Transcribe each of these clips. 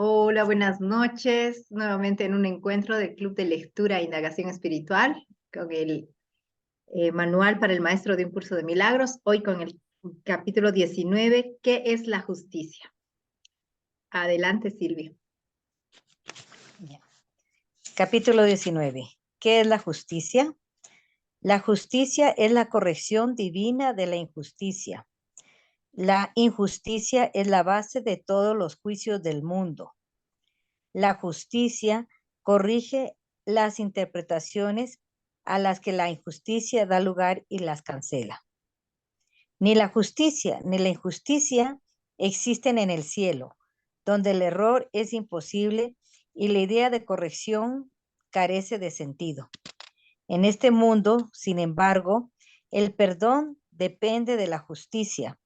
Hola, buenas noches. Nuevamente en un encuentro del Club de Lectura e Indagación Espiritual con el Manual para el Maestro de un Curso de Milagros. Hoy con el capítulo 19, ¿qué es la justicia? Adelante, Silvia. Ya. Capítulo 19. ¿Qué es la justicia? La justicia es la corrección divina de la injusticia. La injusticia es la base de todos los juicios del mundo. La justicia corrige las interpretaciones a las que la injusticia da lugar y las cancela. Ni la justicia ni la injusticia existen en el cielo, donde el error es imposible y la idea de corrección carece de sentido. En este mundo, sin embargo, el perdón depende de la justicia,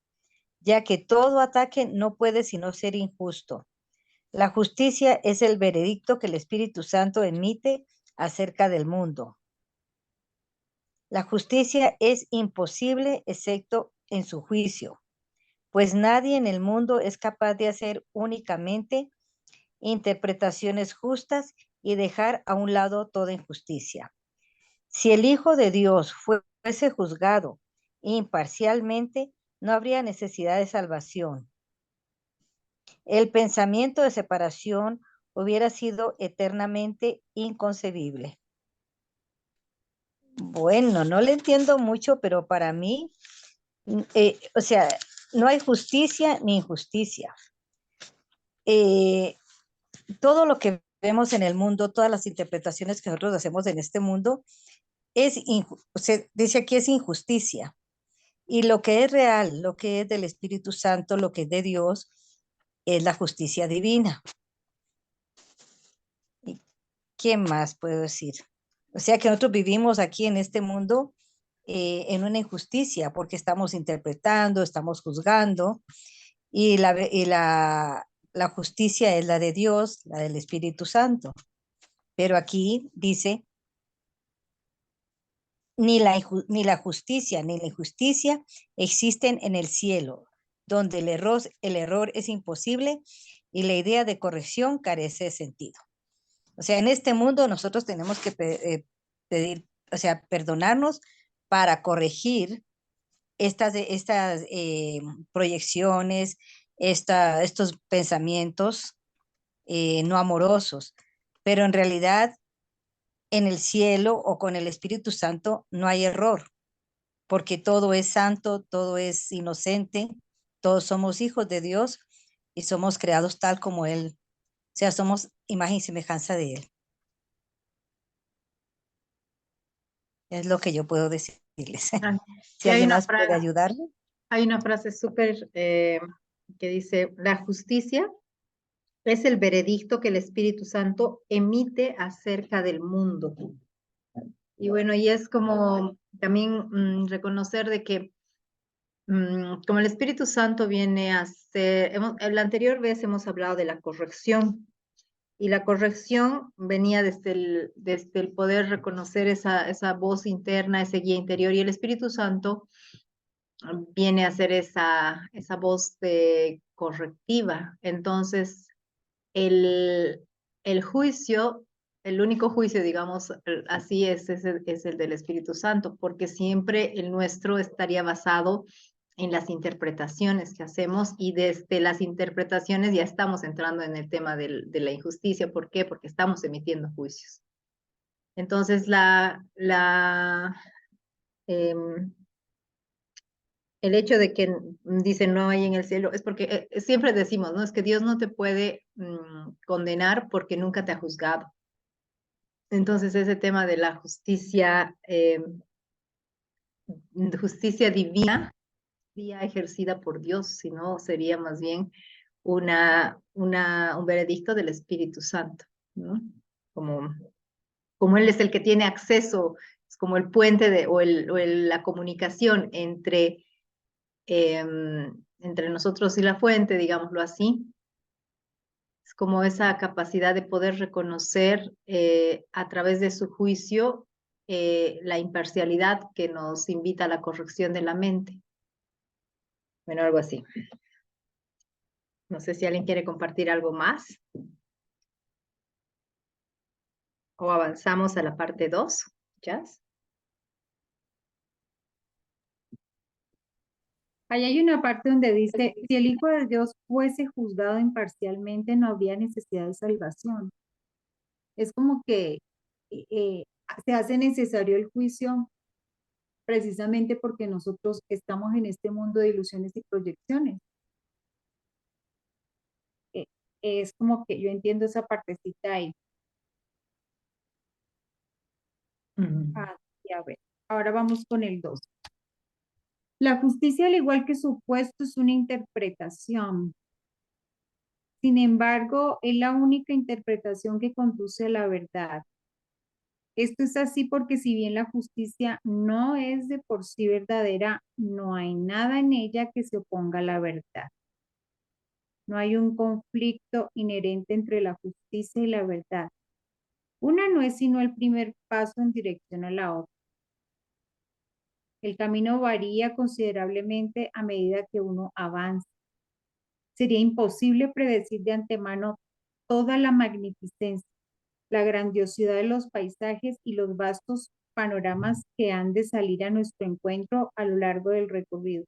ya que todo ataque no puede sino ser injusto. La justicia es el veredicto que el Espíritu Santo emite acerca del mundo. La justicia es imposible excepto en su juicio, pues nadie en el mundo es capaz de hacer únicamente interpretaciones justas y dejar a un lado toda injusticia. Si el Hijo de Dios fuese juzgado imparcialmente, no habría necesidad de salvación. El pensamiento de separación hubiera sido eternamente inconcebible. Bueno, no le entiendo mucho, pero para mí, o sea, no hay justicia ni injusticia. Todo lo que vemos en el mundo, todas las interpretaciones que nosotros hacemos en este mundo, se dice aquí es injusticia. Y lo que es real, lo que es del Espíritu Santo, lo que es de Dios, es la justicia divina. ¿Y qué más puedo decir? O sea que nosotros vivimos aquí en este mundo en una injusticia porque estamos interpretando, estamos juzgando y la justicia es la de Dios, la del Espíritu Santo. Pero aquí dice, ni la justicia ni la injusticia existen en el cielo, donde el error es imposible y la idea de corrección carece de sentido. O sea, en este mundo nosotros tenemos que pedir, o sea, perdonarnos para corregir estas proyecciones, estos pensamientos no amorosos. Pero en realidad, en el cielo o con el Espíritu Santo no hay error, porque todo es santo, todo es inocente, todos somos hijos de Dios y somos creados tal como Él. O sea, somos imagen y semejanza de Él. Es lo que yo puedo decirles. Ah, Si y alguien más puede ayudarme. hay una frase súper que dice, la justicia es el veredicto que el Espíritu Santo emite acerca del mundo. Y bueno, y es como también reconocer de que como el Espíritu Santo viene a ser, en la anterior vez hemos hablado de la corrección, y la corrección venía desde el poder reconocer esa voz interna, ese guía interior, y el Espíritu Santo viene a ser esa voz correctiva. Entonces, el, el juicio, el único juicio, digamos, así es el del Espíritu Santo, porque siempre el nuestro estaría basado en las interpretaciones que hacemos y desde las interpretaciones ya estamos entrando en el tema de la injusticia. ¿Por qué? Porque estamos emitiendo juicios. Entonces, em, el hecho de que dicen no hay en el cielo es porque siempre decimos, ¿no? Es que Dios no te puede condenar porque nunca te ha juzgado. Entonces, ese tema de la justicia, justicia divina, sería ejercida por Dios, sino sería más bien un veredicto del Espíritu Santo, ¿no? Como, como Él es el que tiene acceso, es como el puente la comunicación entre nosotros y la fuente, digámoslo así. Es como esa capacidad de poder reconocer a través de su juicio la imparcialidad que nos invita a la corrección de la mente. Bueno, algo así. No sé si alguien quiere compartir algo más o avanzamos a la parte 2. ¿Jazz? Ahí hay una parte donde dice, si el Hijo de Dios fuese juzgado imparcialmente, no habría necesidad de salvación. Es como que eh, se hace necesario el juicio precisamente porque nosotros estamos en este mundo de ilusiones y proyecciones. Eh, es como que yo entiendo esa partecita ahí. Ah, ya ver. Ahora vamos con el 2. La justicia, al igual que su puesto, es una interpretación. Sin embargo, es la única interpretación que conduce a la verdad. Esto es así porque si bien la justicia no es de por sí verdadera, no hay nada en ella que se oponga a la verdad. No hay un conflicto inherente entre la justicia y la verdad. Una no es sino el primer paso en dirección a la otra. El camino varía considerablemente a medida que uno avanza. Sería imposible predecir de antemano toda la magnificencia, la grandiosidad de los paisajes y los vastos panoramas que han de salir a nuestro encuentro a lo largo del recorrido.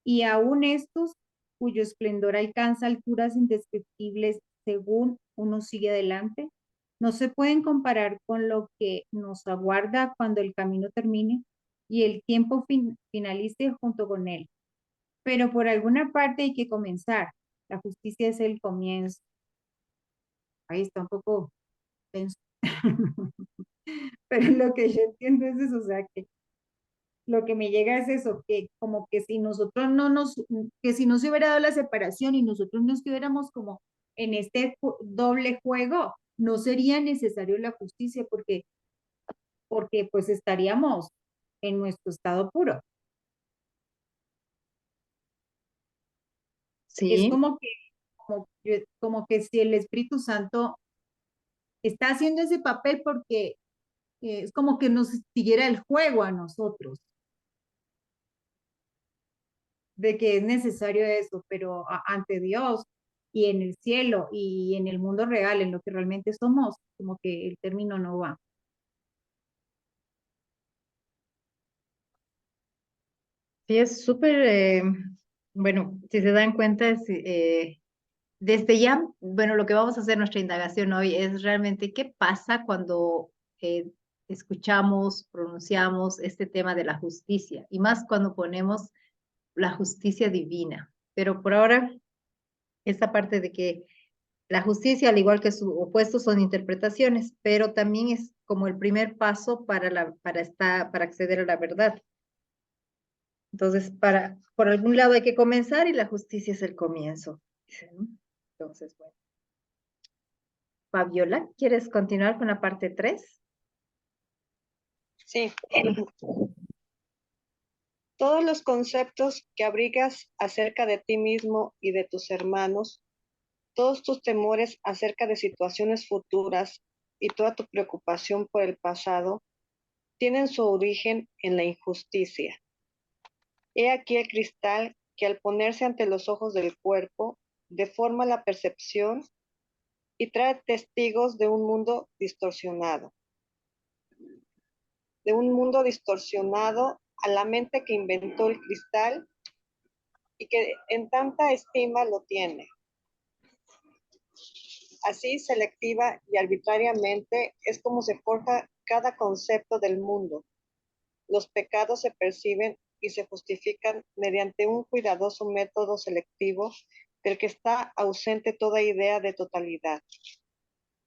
Y aún estos, cuyo esplendor alcanza alturas indescriptibles según uno sigue adelante, no se pueden comparar con lo que nos aguarda cuando el camino termine y el tiempo finalice junto con él. Pero por alguna parte hay que comenzar. La justicia es el comienzo. Ahí está un poco tenso. Pero lo que yo entiendo es eso, o sea, que lo que me llega es eso, que como que si nosotros que si no se hubiera dado la separación y nosotros no estuviéramos como en este doble juego, no sería necesario la justicia porque pues estaríamos en nuestro estado puro. Es Sí, como que si el Espíritu Santo está haciendo ese papel porque es como que nos siguiera el juego a nosotros, de que es necesario eso, pero ante Dios y en el cielo y en el mundo real, en lo que realmente somos, como que el término no va. sí, es súper, bueno, si se dan cuenta, desde ya, bueno, lo que vamos a hacer nuestra indagación hoy es realmente qué pasa cuando escuchamos, pronunciamos este tema de la justicia, y más cuando ponemos la justicia divina. Pero por ahora, esta parte de que la justicia, al igual que su opuesto, son interpretaciones, pero también es como el primer paso para acceder a la verdad. Entonces, por algún lado hay que comenzar y la justicia es el comienzo. ¿No? Entonces, bueno. Fabiola, ¿quieres continuar con la parte 3? Sí. Todos los conceptos que abrigas acerca de ti mismo y de tus hermanos, todos tus temores acerca de situaciones futuras y toda tu preocupación por el pasado, tienen su origen en la injusticia. He aquí el cristal que al ponerse ante los ojos del cuerpo, deforma la percepción y trae testigos de un mundo distorsionado. De un mundo distorsionado a la mente que inventó el cristal y que en tanta estima lo tiene. Así, selectiva y arbitrariamente, es como se forja cada concepto del mundo. Los pecados se perciben y se justifican mediante un cuidadoso método selectivo del que está ausente toda idea de totalidad.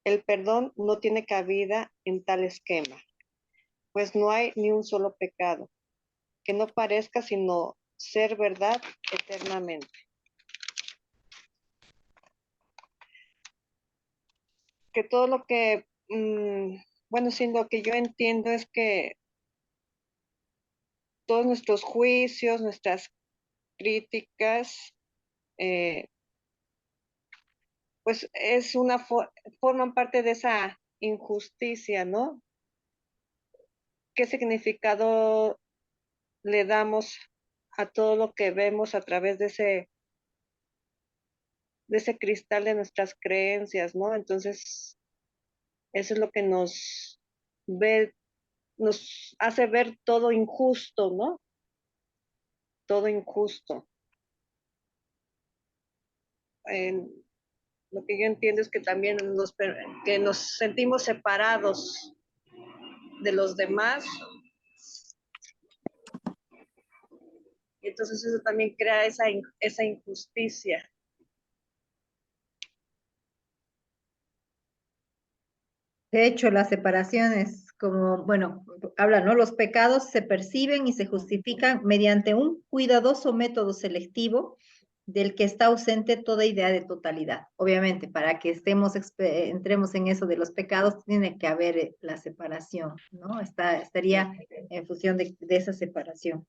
El perdón no tiene cabida en tal esquema, pues no hay ni un solo pecado que no parezca sino ser verdad eternamente. Que todo lo que, bueno, sí, lo que yo entiendo es que todos nuestros juicios, nuestras críticas, eh, pues es forman parte de esa injusticia, ¿no? ¿Qué significado le damos a todo lo que vemos a través de ese cristal de nuestras creencias, ¿no? Entonces, eso es lo que nos hace ver todo injusto, ¿no? Todo injusto. Lo que yo entiendo es que también que nos sentimos separados de los demás. Y entonces eso también crea esa injusticia. De hecho, la separación es como, bueno, habla, ¿no? Los pecados se perciben y se justifican mediante un cuidadoso método selectivo del que está ausente toda idea de totalidad. Obviamente, para que entremos en eso de los pecados, tiene que haber la separación, ¿no? Estaría en función de esa separación.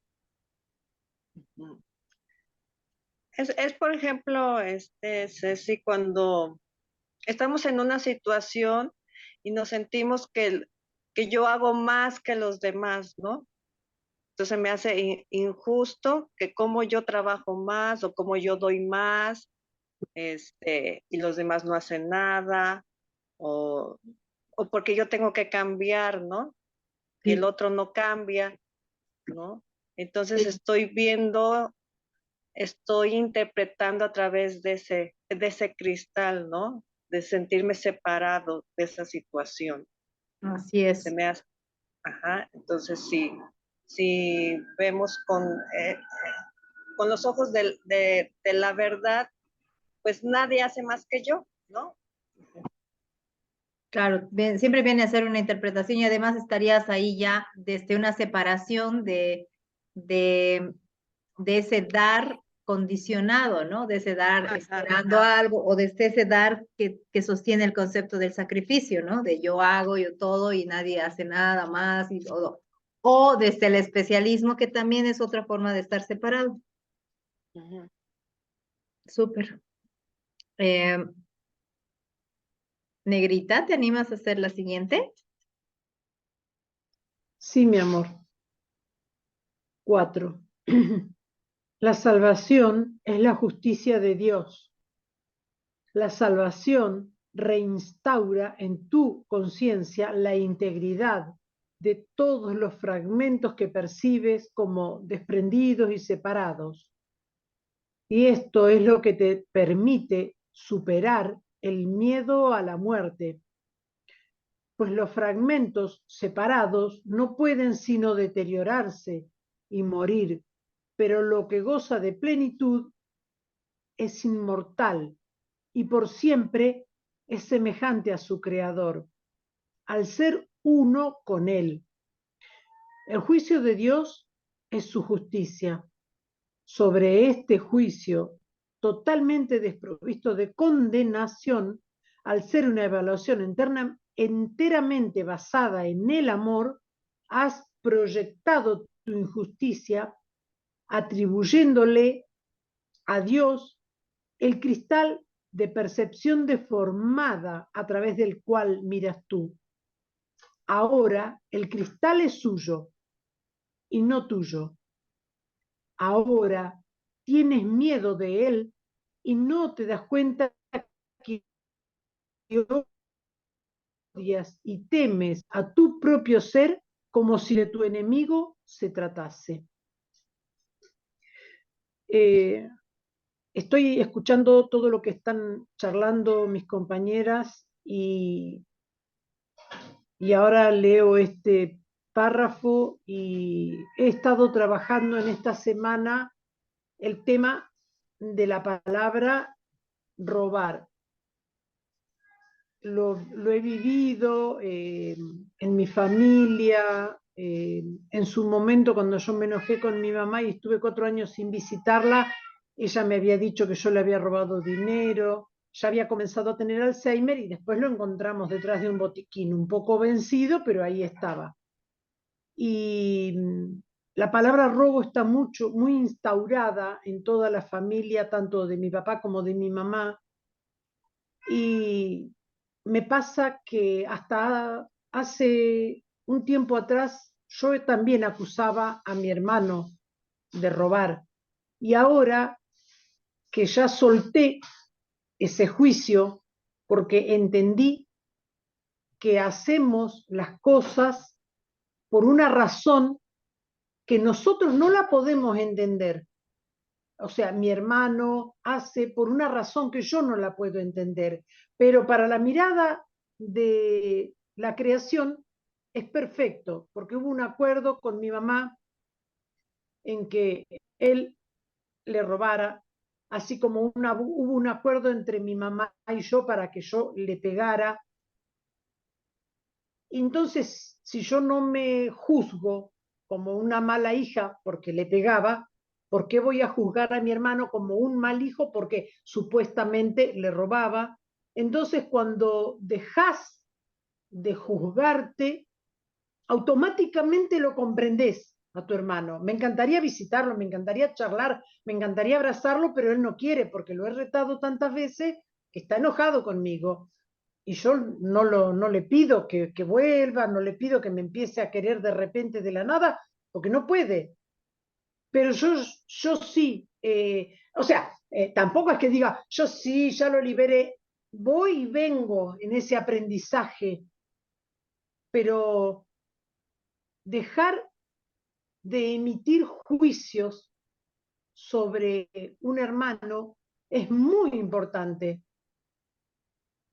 Es por ejemplo, Ceci, cuando estamos en una situación y nos sentimos que yo hago más que los demás, ¿no? Entonces me hace injusto que como yo trabajo más o como yo doy más, y los demás no hacen nada, o, o porque yo tengo que cambiar, ¿no? Y el Sí. otro no cambia, ¿no? Entonces Sí. estoy interpretando a través de ese cristal, ¿no? De sentirme separado de esa situación. Así Se es. me hace, ajá, entonces si vemos con los ojos de la verdad, pues nadie hace más que yo, ¿no? Claro, siempre viene a ser una interpretación y además estarías ahí ya desde una separación de, de ese dar condicionado, ¿no? De ese dar Ajá, esperando algo o desde ese dar que sostiene el concepto del sacrificio, ¿no? De yo hago, yo todo y nadie hace nada más y todo. O desde el especialismo, que también es otra forma de estar separado. ajá. Súper. Eh, Negrita, ¿te animas a hacer la siguiente? Sí, mi amor. 4. La salvación es la justicia de Dios. La salvación reinstaura en tu conciencia la integridad de todos los fragmentos que percibes como desprendidos y separados. Y esto es lo que te permite superar el miedo a la muerte, pues los fragmentos separados no pueden sino deteriorarse y morir, pero lo que goza de plenitud es inmortal y por siempre es semejante a su creador, al ser uno con él. El juicio de Dios es su justicia. Sobre este juicio, totalmente desprovisto de condenación, al ser una evaluación enteramente basada en el amor, has proyectado tu injusticia atribuyéndole a Dios el cristal de percepción deformada a través del cual miras tú. Ahora el cristal es suyo y no tuyo. Ahora tienes miedo de él y no te das cuenta que odias y temes a tu propio ser como si de tu enemigo se tratase. Estoy escuchando todo lo que están charlando mis compañeras y ahora leo este párrafo y he estado trabajando en esta semana el tema de la palabra robar. Lo he vivido en mi familia, en su momento cuando yo me enojé con mi mamá y estuve 4 años sin visitarla, ella me había dicho que yo le había robado dinero, ya había comenzado a tener Alzheimer y después lo encontramos detrás de un botiquín, un poco vencido, pero ahí estaba. Y la palabra robo está muy instaurada en toda la familia, tanto de mi papá como de mi mamá, y me pasa que hasta hace un tiempo atrás yo también acusaba a mi hermano de robar. Y ahora que ya solté ese juicio porque entendí que hacemos las cosas por una razón que nosotros no la podemos entender. O sea, mi hermano hace por una razón que yo no la puedo entender, pero para la mirada de la creación es perfecto, porque hubo un acuerdo con mi mamá en que él le robara, así como hubo un acuerdo entre mi mamá y yo para que yo le pegara. Entonces, si yo no me juzgo como una mala hija porque le pegaba, ¿por qué voy a juzgar a mi hermano como un mal hijo porque supuestamente le robaba? Entonces, cuando dejas de juzgarte, automáticamente lo comprendes a tu hermano. Me encantaría visitarlo, me encantaría charlar, me encantaría abrazarlo, pero él no quiere porque lo he retado tantas veces que está enojado conmigo. Y yo no le pido que vuelva, no le pido que me empiece a querer de repente de la nada, porque no puede. Pero yo sí, o sea, tampoco es que diga, yo sí, ya lo liberé, voy y vengo en ese aprendizaje, pero dejar de emitir juicios sobre un hermano es muy importante,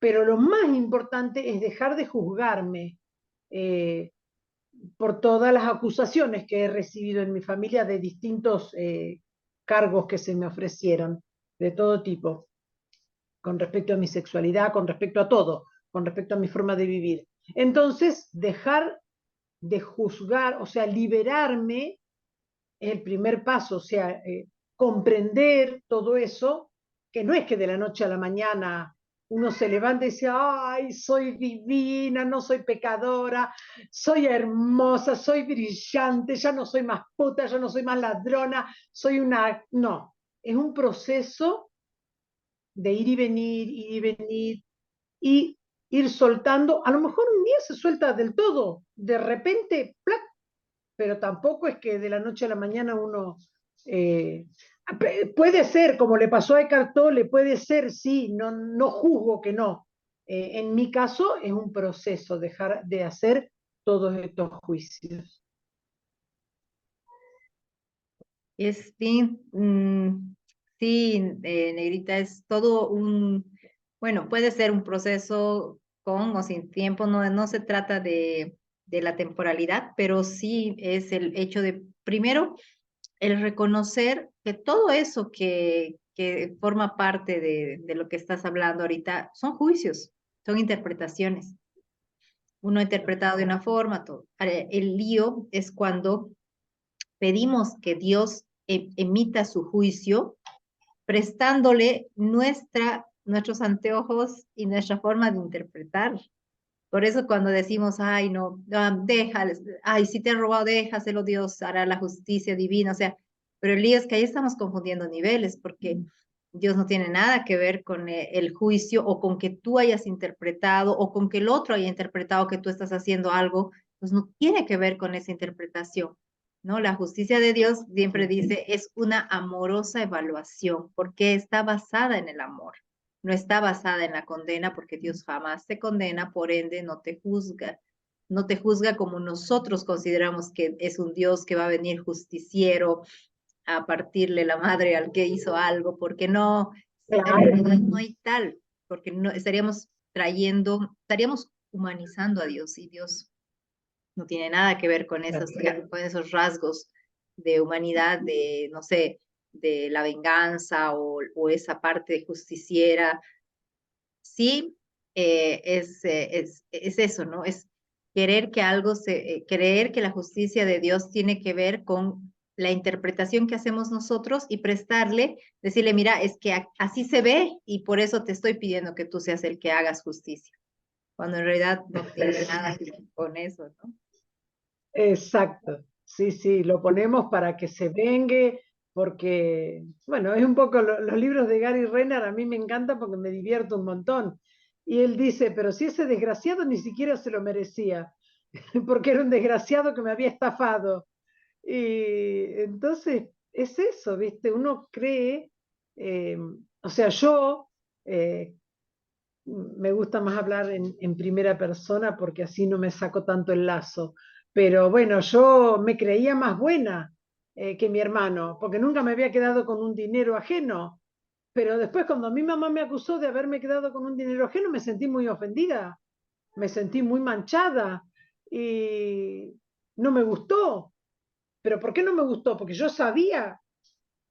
pero lo más importante es dejar de juzgarme por todas las acusaciones que he recibido en mi familia de distintos cargos que se me ofrecieron, de todo tipo, con respecto a mi sexualidad, con respecto a todo, con respecto a mi forma de vivir. Entonces, dejar de juzgar, o sea, liberarme es el primer paso, o sea, comprender todo eso, que no es que de la noche a la mañana uno se levanta y dice, ay, soy divina, no soy pecadora, soy hermosa, soy brillante, ya no soy más puta, ya no soy más ladrona, soy una... No, es un proceso de ir y venir, y ir soltando. A lo mejor un día se suelta del todo, de repente, ¡plac! Pero tampoco es que de la noche a la mañana uno... Eh, puede ser, como le pasó a Eckhart Tolle, puede ser, sí, no juzgo que no. En mi caso es un proceso dejar de hacer todos estos juicios. Es bien, sí, Negrita, es todo bueno, puede ser un proceso con o sin tiempo, no se trata de la temporalidad, pero sí es el hecho de, primero, el reconocer que todo eso que forma parte de lo que estás hablando ahorita son juicios, son interpretaciones. Uno interpretado de una forma, todo. El lío es cuando pedimos que Dios emita su juicio, prestándole nuestros anteojos y nuestra forma de interpretar. Por eso cuando decimos, ay, no, déjales, ay, si te han robado, déjaselo, Dios hará la justicia divina, o sea, pero el lío es que ahí estamos confundiendo niveles, porque Dios no tiene nada que ver con el juicio o con que tú hayas interpretado o con que el otro haya interpretado que tú estás haciendo algo, pues no tiene que ver con esa interpretación, ¿no? La justicia de Dios siempre dice es una amorosa evaluación, porque está basada en el amor, no está basada en la condena, porque Dios jamás te condena, por ende no te juzga. No te juzga como nosotros consideramos que es un Dios que va a venir justiciero a partirle la madre al que hizo algo, porque no, en realidad no hay tal, porque no estaríamos estaríamos humanizando a Dios y Dios no tiene nada que ver con con esos rasgos de humanidad, de, no sé, de la venganza o esa parte justiciera. Sí, es eso, ¿no? Es querer que creer que la justicia de Dios tiene que ver con la interpretación que hacemos nosotros y prestarle, decirle, mira, es que así se ve y por eso te estoy pidiendo que tú seas el que hagas justicia, cuando en realidad no tiene nada que ver con eso, ¿no? Exacto, sí, lo ponemos para que se vengue, porque, bueno, es un poco los libros de Gary Renner a mí me encantan porque me divierto un montón. Y él dice, pero si ese desgraciado ni siquiera se lo merecía, porque era un desgraciado que me había estafado. Y entonces es eso, ¿viste? Uno cree, o sea, yo Me gusta más hablar en primera persona porque así no me saco tanto el lazo. Pero bueno, yo me creía más buena que mi hermano, porque nunca me había quedado con un dinero ajeno. Pero después cuando mi mamá me acusó de haberme quedado con un dinero ajeno, me sentí muy ofendida, me sentí muy manchada y no me gustó. ¿Pero por qué no me gustó? Porque yo sabía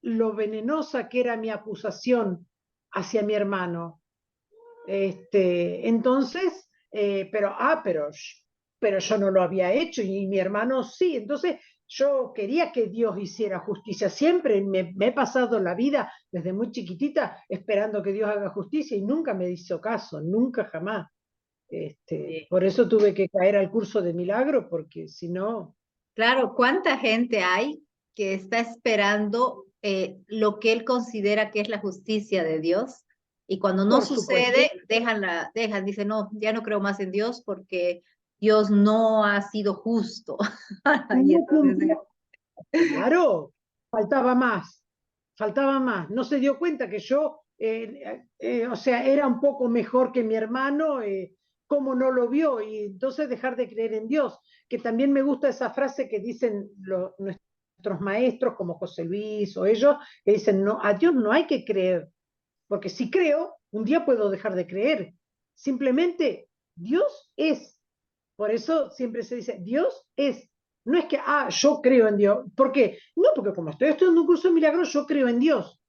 lo venenosa que era mi acusación hacia mi hermano. Entonces, pero yo no lo había hecho y mi hermano sí. Entonces, yo quería que Dios hiciera justicia. Siempre me he pasado la vida desde muy chiquitita esperando que Dios haga justicia y nunca me hizo caso, nunca jamás. Sí. Por eso tuve que caer al curso de milagro, porque si no, Claro, ¿cuánta gente hay que está esperando lo que él considera que es la justicia de Dios? Y cuando no por supuesto, sucede, dicen, no, ya no creo más en Dios porque Dios no ha sido justo. Y no entonces, cumplió. Claro, faltaba más. No se dio cuenta que yo, o sea, era un poco mejor que mi hermano, cómo no lo vio, y entonces dejar de creer en Dios. Que también me gusta esa frase que dicen nuestros maestros, como José Luis o ellos, que dicen, no, a Dios no hay que creer, porque si creo, un día puedo dejar de creer. Simplemente Dios es. Por eso siempre se dice, Dios es. No es que, yo creo en Dios. ¿Por qué? No, porque como estoy estudiando un curso de milagros, yo creo en Dios.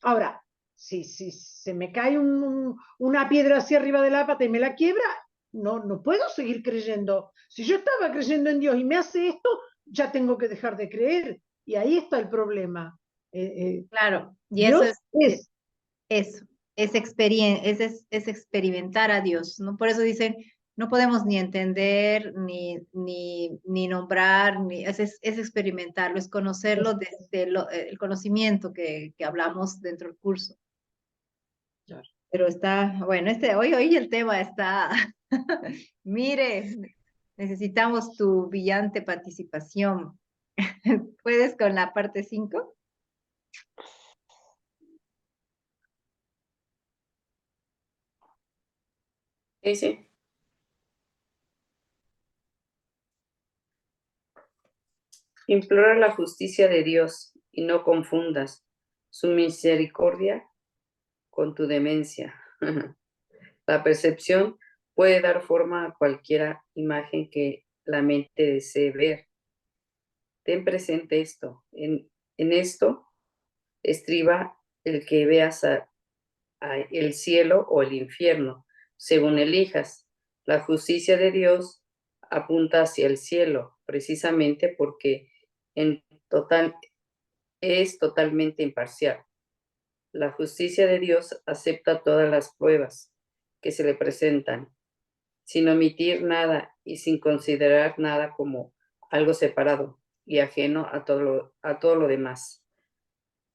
Ahora, si se me cae una piedra hacia arriba de la pata y me la quiebra, no puedo seguir creyendo. Si yo estaba creyendo en Dios y me hace esto, ya tengo que dejar de creer. Y ahí está el problema. claro, y eso Dios es. eso, es experimentar a Dios, ¿no? Por eso dicen, no podemos ni entender, ni nombrar, es experimentarlo, es conocerlo desde el conocimiento que hablamos dentro del curso. Pero está, bueno, hoy el tema está, mire, necesitamos tu brillante participación. ¿Puedes con la parte 5? Sí. Implora la justicia de Dios y no confundas su misericordia con tu demencia. La percepción puede dar forma a cualquier imagen que la mente desee ver. Ten presente esto. En esto estriba el que veas el cielo o el infierno, según elijas. La justicia de Dios apunta hacia el cielo, precisamente porque es totalmente imparcial. La justicia de Dios acepta todas las pruebas que se le presentan, sin omitir nada y sin considerar nada como algo separado y ajeno a todo lo demás.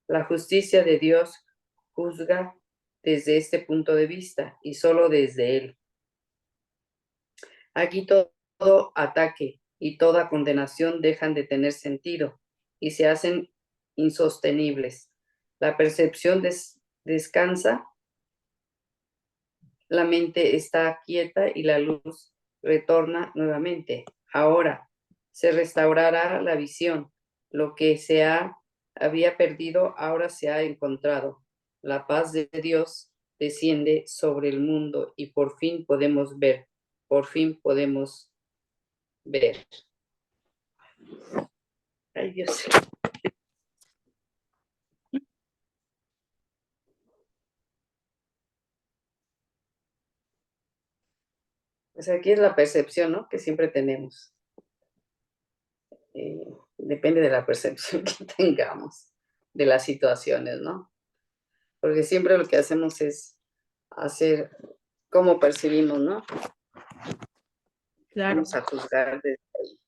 La justicia de Dios juzga desde este punto de vista y solo desde él. Aquí todo ataque y toda condenación dejan de tener sentido y se hacen insostenibles. La percepción descansa, la mente está quieta y la luz retorna nuevamente. Ahora se restaurará la visión. Lo que había perdido ahora se ha encontrado. La paz de Dios desciende sobre el mundo y por fin podemos ver. Por fin podemos ver. Ay, Dios. Pues aquí es la percepción, ¿no? Que siempre tenemos. Depende de la percepción que tengamos de las situaciones, ¿no? Porque siempre lo que hacemos es hacer cómo percibimos, ¿no? Claro. Vamos a juzgar desde ahí.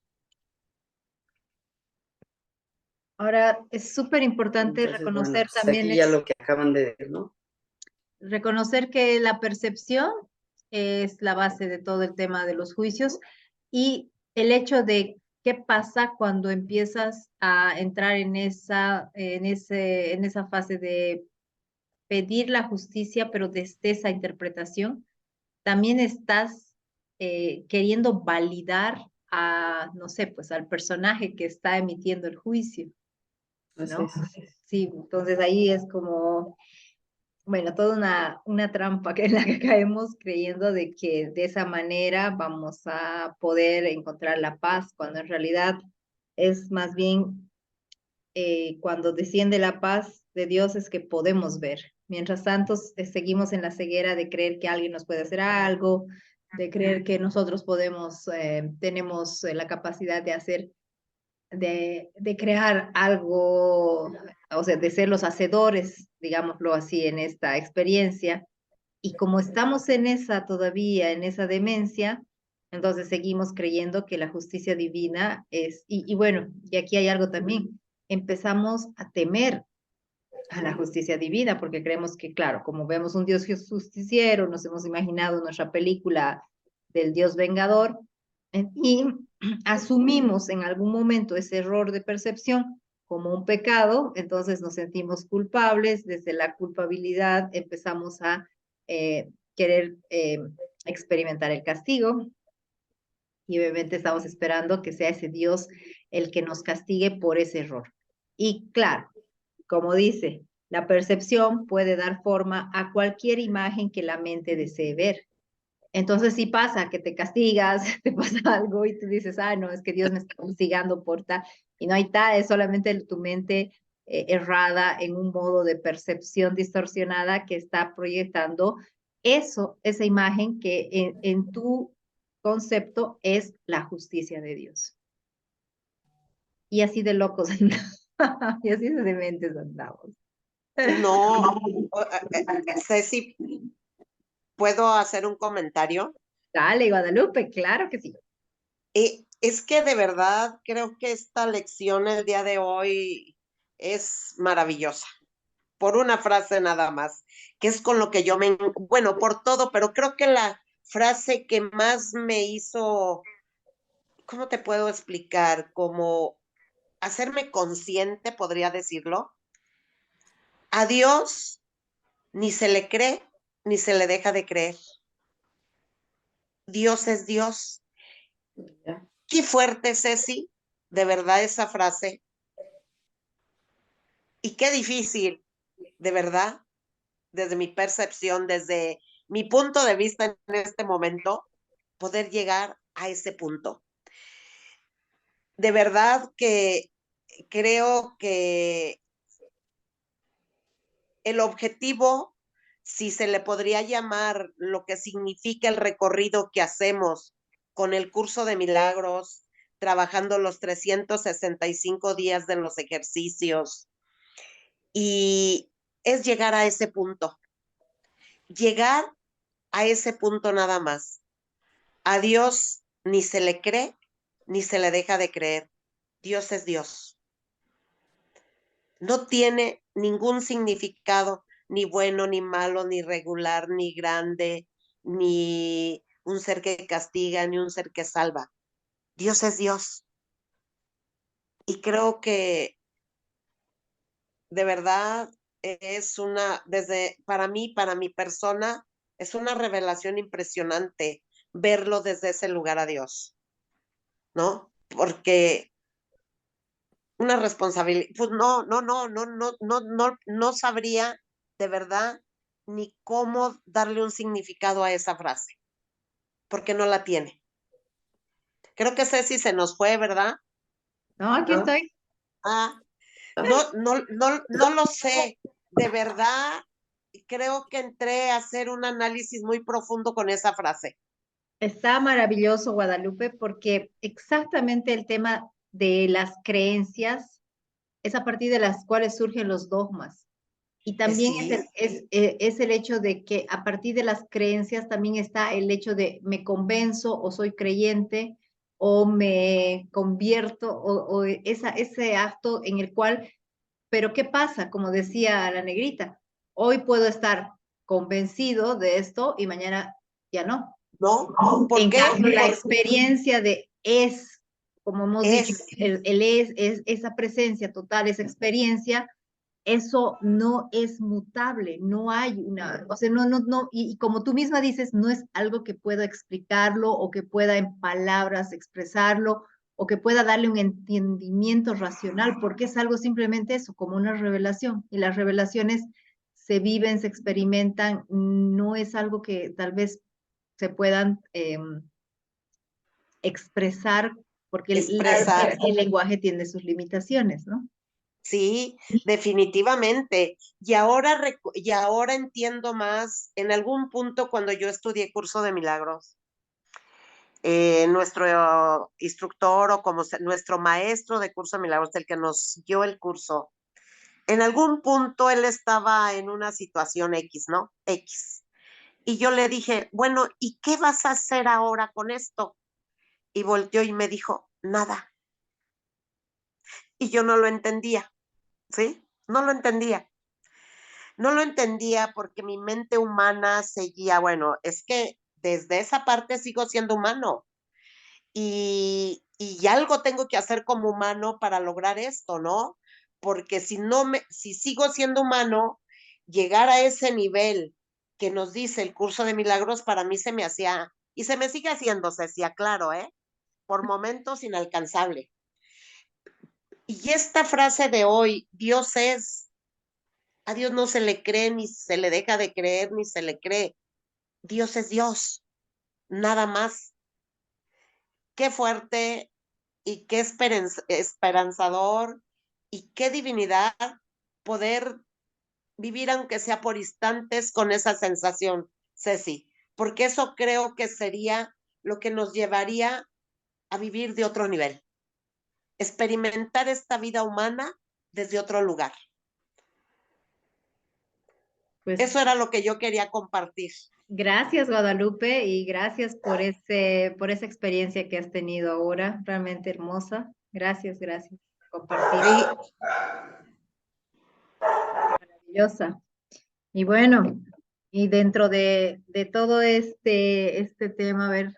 Ahora, es súper importante Entonces, reconocer bueno, pues también aquí ya lo que acaban de decir, ¿no? reconocer que la percepción es la base de todo el tema de los juicios y el hecho de qué pasa cuando empiezas a entrar en esa fase de pedir la justicia, pero desde esa interpretación, también estás queriendo validar a, no sé, pues al personaje que está emitiendo el juicio, Así ¿no? es. Sí, entonces ahí es como, bueno, toda una trampa en la que caemos creyendo de que de esa manera vamos a poder encontrar la paz, cuando en realidad es más bien cuando desciende la paz de Dios es que podemos ver. Mientras tanto, seguimos en la ceguera de creer que alguien nos puede hacer algo, de creer que nosotros podemos, tenemos la capacidad de hacer, de crear algo, o sea, de ser los hacedores, digámoslo así, en esta experiencia. Y como estamos en esa todavía, en esa demencia, entonces seguimos creyendo que la justicia divina es, y bueno, y aquí hay algo también, empezamos a temer a la justicia divina, porque creemos que, claro, como vemos un Dios justiciero, nos hemos imaginado nuestra película del Dios vengador, y asumimos en algún momento ese error de percepción como un pecado, entonces nos sentimos culpables, desde la culpabilidad empezamos a querer experimentar el castigo, y obviamente estamos esperando que sea ese Dios el que nos castigue por ese error. Y claro, como dice, la percepción puede dar forma a cualquier imagen que la mente desee ver. Entonces sí pasa que te castigas, te pasa algo y tú dices, ah, no, es que Dios me está castigando por tal, y no hay tal, es solamente tu mente errada en un modo de percepción distorsionada que está proyectando eso, esa imagen que en tu concepto es la justicia de Dios. Y así de locos y así de dementes andamos. No, Ceci, ¿puedo hacer un comentario? Dale, Guadalupe, claro que sí. Es que de verdad creo que esta lección el día de hoy es maravillosa. Por una frase nada más, que es con lo que yo bueno, por todo, pero creo que la frase que más me hizo, ¿cómo te puedo explicar? Como hacerme consciente, podría decirlo. A Dios ni se le cree, ni se le deja de creer. Dios es Dios. Ya. Qué fuerte, Ceci, de verdad esa frase. Y qué difícil, de verdad, desde mi percepción, desde mi punto de vista en este momento, poder llegar a ese punto. De verdad que creo que el objetivo, si se le podría llamar lo que significa el recorrido que hacemos con el curso de milagros, trabajando los 365 días de los ejercicios, y es llegar a ese punto, llegar a ese punto nada más. A Dios ni se le cree, ni se le deja de creer. Dios es Dios. No tiene ningún significado, ni bueno, ni malo, ni regular, ni grande, ni un ser que castiga, ni un ser que salva. Dios es Dios. Y creo que de verdad es para mí, para mi persona, es una revelación impresionante verlo desde ese lugar a Dios, ¿no? Porque una responsabilidad, pues no sabría de verdad ni cómo darle un significado a esa frase, porque no la tiene. Creo que Ceci se nos fue, ¿verdad? No, aquí ¿No? estoy. Ah, no lo sé, de verdad creo que entré a hacer un análisis muy profundo con esa frase. Está maravilloso, Guadalupe, porque exactamente el tema de las creencias es a partir de las cuales surgen los dogmas. Y también Sí, es el hecho de que a partir de las creencias también está el hecho de me convenzo o soy creyente o me convierto o ese acto en el cual, pero ¿qué pasa? Como decía la negrita, hoy puedo estar convencido de esto y mañana ya no. ¿no? ¿Por En qué? cambio, la Porque experiencia de como hemos dicho, es, el es esa presencia total, esa experiencia, eso no es mutable, no hay una, o sea, no, y como tú misma dices, no es algo que pueda explicarlo o que pueda en palabras expresarlo o que pueda darle un entendimiento racional, porque es algo simplemente eso, como una revelación. Y las revelaciones se viven, se experimentan, no es algo que tal vez se puedan expresar, porque Expresar. el lenguaje tiene sus limitaciones, ¿no? Sí, definitivamente. Y ahora entiendo más, en algún punto cuando yo estudié curso de milagros, nuestro instructor o nuestro maestro de curso de milagros, el que nos dio el curso, en algún punto él estaba en una situación X, ¿no? X. Y yo le dije, bueno, ¿y qué vas a hacer ahora con esto? Y volteó y me dijo, nada. Y yo no lo entendía, ¿sí? No lo entendía. No lo entendía porque mi mente humana seguía, bueno, es que desde esa parte sigo siendo humano y algo tengo que hacer como humano para lograr esto, ¿no? Porque si sigo siendo humano, llegar a ese nivel que nos dice el curso de milagros, para mí se me hacía, y se me sigue haciendo, se hacía claro, por momentos inalcanzable. Y esta frase de hoy, Dios es, a Dios no se le cree, ni se le deja de creer, ni se le cree. Dios es Dios, nada más. Qué fuerte y qué esperanzador y qué divinidad poder vivir, aunque sea por instantes, con esa sensación, Ceci, porque eso creo que sería lo que nos llevaría a vivir de otro nivel, experimentar esta vida humana desde otro lugar. Pues Eso era lo que yo quería compartir. gracias, Guadalupe, y gracias por esa experiencia que has tenido ahora, realmente hermosa. Gracias, gracias por compartir. Sí, Maravillosa. Y bueno, y dentro de todo este tema, a ver,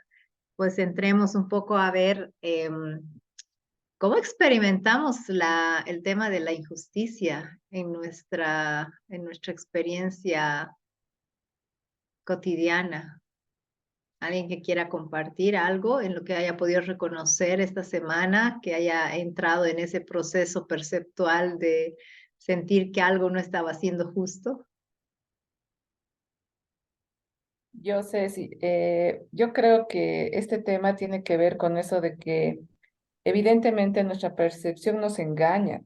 pues entremos un poco a ver cómo experimentamos el tema de la injusticia en nuestra experiencia cotidiana. Alguien que quiera compartir algo en lo que haya podido reconocer esta semana, que haya entrado en ese proceso perceptual de sentir que algo no estaba siendo justo. Yo sé, sí, yo creo que este tema tiene que ver con eso de que evidentemente nuestra percepción nos engaña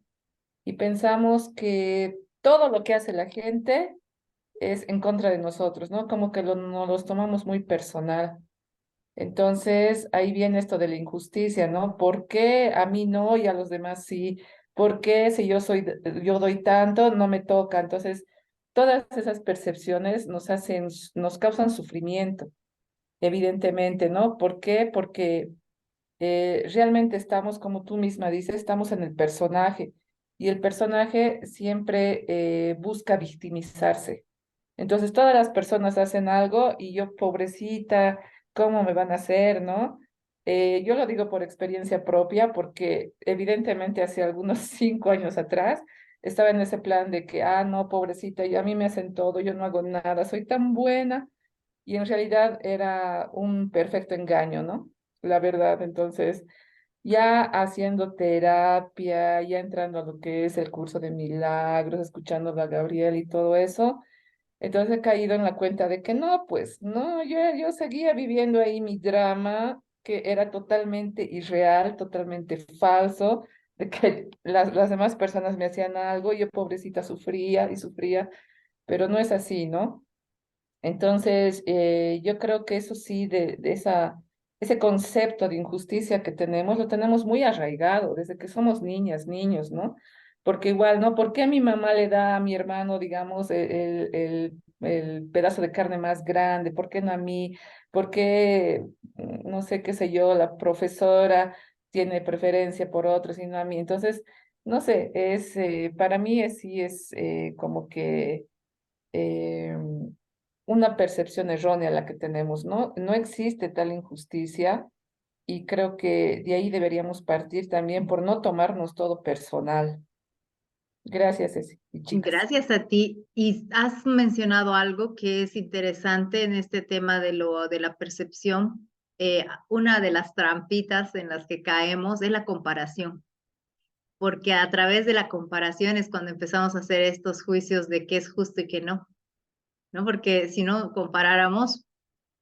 y pensamos que todo lo que hace la gente es en contra de nosotros, ¿no? Como que nos los tomamos muy personal. Entonces, ahí viene esto de la injusticia, ¿no? ¿Por qué a mí no y a los demás sí? ¿Por qué si yo doy tanto, no me toca? Entonces, todas esas percepciones nos causan sufrimiento, evidentemente, ¿no? ¿Por qué? Porque realmente estamos, como tú misma dices, estamos en el personaje y el personaje siempre busca victimizarse. Entonces todas las personas hacen algo y yo, pobrecita, ¿cómo me van a hacer, no? Yo lo digo por experiencia propia porque evidentemente hace algunos 5 años atrás estaba en ese plan de que, no, pobrecita, y a mí me hacen todo, yo no hago nada, soy tan buena y en realidad era un perfecto engaño, ¿no? La verdad, entonces ya haciendo terapia, ya entrando a lo que es el curso de milagros, escuchando a Gabriel y todo eso, entonces he caído en la cuenta de que no, pues no, yo seguía viviendo ahí mi drama, que era totalmente irreal, totalmente falso, de que las demás personas me hacían algo, yo pobrecita sufría y sufría, pero no es así, ¿no? Entonces, yo creo que eso sí, ese concepto de injusticia que tenemos, lo tenemos muy arraigado desde que somos niñas, niños, ¿no? Porque igual, ¿no? ¿Por qué mi mamá le da a mi hermano, digamos, el pedazo de carne más grande? ¿Por qué no a mí? ¿Por qué, no sé qué sé yo, la profesora tiene preferencia por otros y no a mí? Entonces, no sé, para mí sí es como que eh, una percepción errónea la que tenemos, ¿no? No existe tal injusticia y creo que de ahí deberíamos partir también por no tomarnos todo personal. Gracias, Ceci. Y chicas. Gracias a ti. Y has mencionado algo que es interesante en este tema de la percepción. Una de las trampitas en las que caemos es la comparación, porque a través de la comparación es cuando empezamos a hacer estos juicios de qué es justo y qué no, ¿no? Porque si no comparáramos,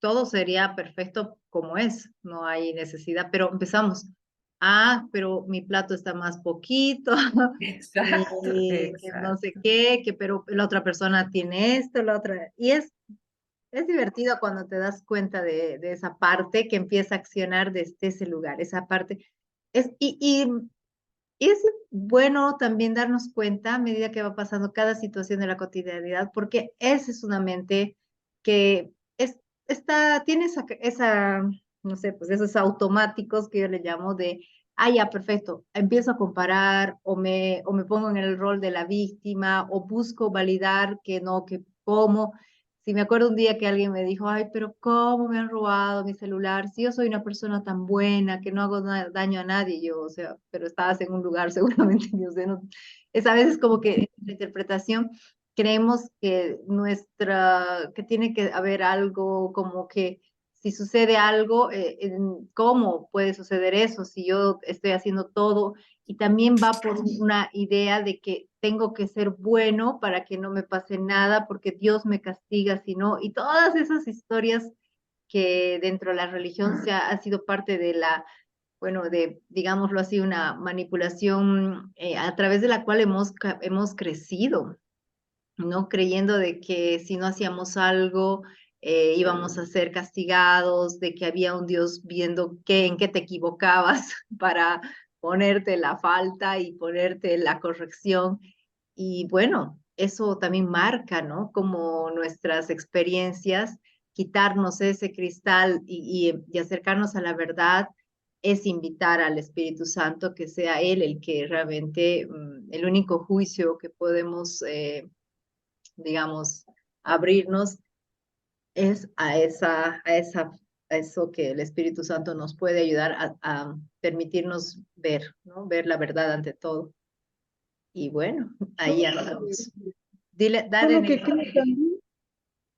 todo sería perfecto como es, no hay necesidad, pero empezamos, pero mi plato está más poquito, Exacto, que no sé exacto. qué, pero la otra persona tiene esto, la otra, y es divertido cuando te das cuenta de esa parte que empieza a accionar desde ese lugar, esa parte. Y es bueno también darnos cuenta a medida que va pasando cada situación de la cotidianidad, porque esa es una mente que tiene no sé, pues esos automáticos que yo le llamo de, ya, perfecto, empiezo a comparar o me pongo en el rol de la víctima o busco validar que no, que cómo. Si me acuerdo un día que alguien me dijo, pero ¿cómo me han robado mi celular? Si yo soy una persona tan buena, que no hago daño a nadie, yo, o sea, pero estabas en un lugar seguramente, yo sé, no, es a veces como que la interpretación creemos que que tiene que haber algo como que si sucede algo, ¿cómo puede suceder eso si yo estoy haciendo todo? Y también va por una idea de que tengo que ser bueno para que no me pase nada, porque Dios me castiga si no, y todas esas historias que dentro de la religión ha sido parte de bueno, digámoslo así, una manipulación a través de la cual hemos crecido, ¿no? Creyendo de que si no hacíamos algo, íbamos a ser castigados, de que había un Dios viendo en qué te equivocabas para ponerte la falta y ponerte la corrección. Y bueno, eso también marca, ¿no? Como nuestras experiencias, quitarnos ese cristal y acercarnos a la verdad es invitar al Espíritu Santo que sea Él el que realmente, el único juicio que podemos, digamos, abrirnos es a eso que el Espíritu Santo nos puede ayudar a permitirnos ver, ¿no? Ver la verdad ante todo. Y bueno, ahí andamos. Dile, Yo dale, lo que Nelly. creo también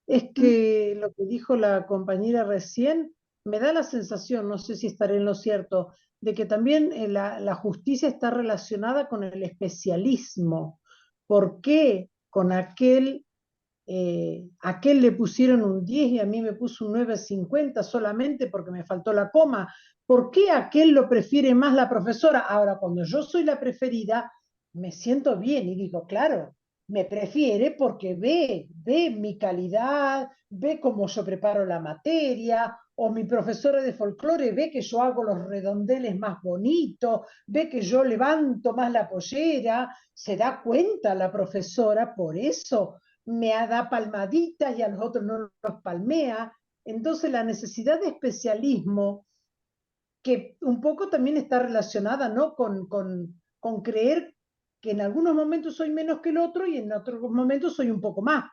es que lo que dijo la compañera recién me da la sensación, no sé si estaré en lo cierto, de que también la justicia está relacionada con el especialismo. ¿Por qué con aquel le pusieron un 10 y a mí me puso un 9,50 solamente porque me faltó la coma? ¿Por qué aquel lo prefiere más la profesora? Ahora, cuando yo soy la preferida, me siento bien y digo, claro, me prefiere porque ve mi calidad, ve cómo yo preparo la materia, o mi profesora de folclore ve que yo hago los redondeles más bonitos, ve que yo levanto más la pollera, se da cuenta la profesora, por eso me da palmaditas y a los otros no los palmea. Entonces la necesidad de especialismo, que un poco también está relacionada, ¿no? con creer que en algunos momentos soy menos que el otro y en otros momentos soy un poco más.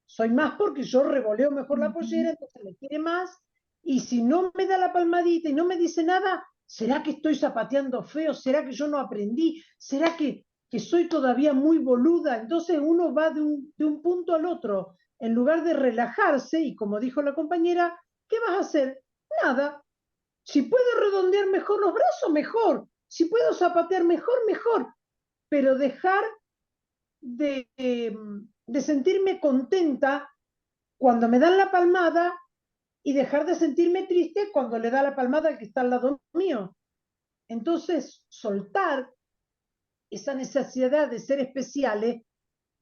Soy más porque yo revoleo mejor la pollera, entonces me quiere más, y si no me da la palmadita y no me dice nada, ¿será que estoy zapateando feo? ¿Será que yo no aprendí? ¿Será que soy todavía muy boluda? Entonces uno va de un punto al otro, en lugar de relajarse, y como dijo la compañera, ¿qué vas a hacer? Nada. Si puedo redondear mejor los brazos, mejor. Si puedo zapatear mejor, mejor. Pero dejar de sentirme contenta cuando me dan la palmada y dejar de sentirme triste cuando le da la palmada al que está al lado mío. Entonces, soltar esa necesidad de ser especiales